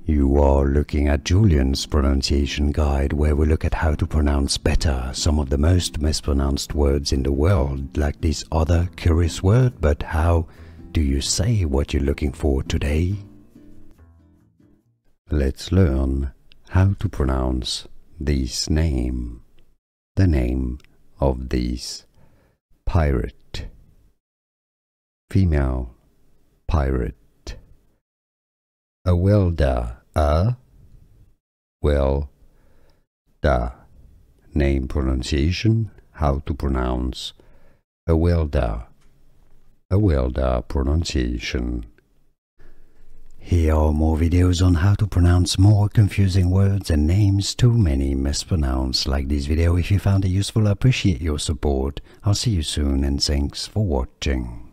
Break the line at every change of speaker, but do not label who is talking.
You are looking at Julian's pronunciation guide, where we look at how to pronounce better some of the most mispronounced words in the world, like this other curious word. But how do you say what you're looking for today? Let's learn how to pronounce this name, the name of this pirate, female pirate. Awilda, Awilda. Name pronunciation, how to pronounce Awilda, Awilda pronunciation. Here are more videos on how to pronounce more confusing words and names too many mispronounced. Like this video if you found it useful. I appreciate your support. I'll see you soon and thanks for watching.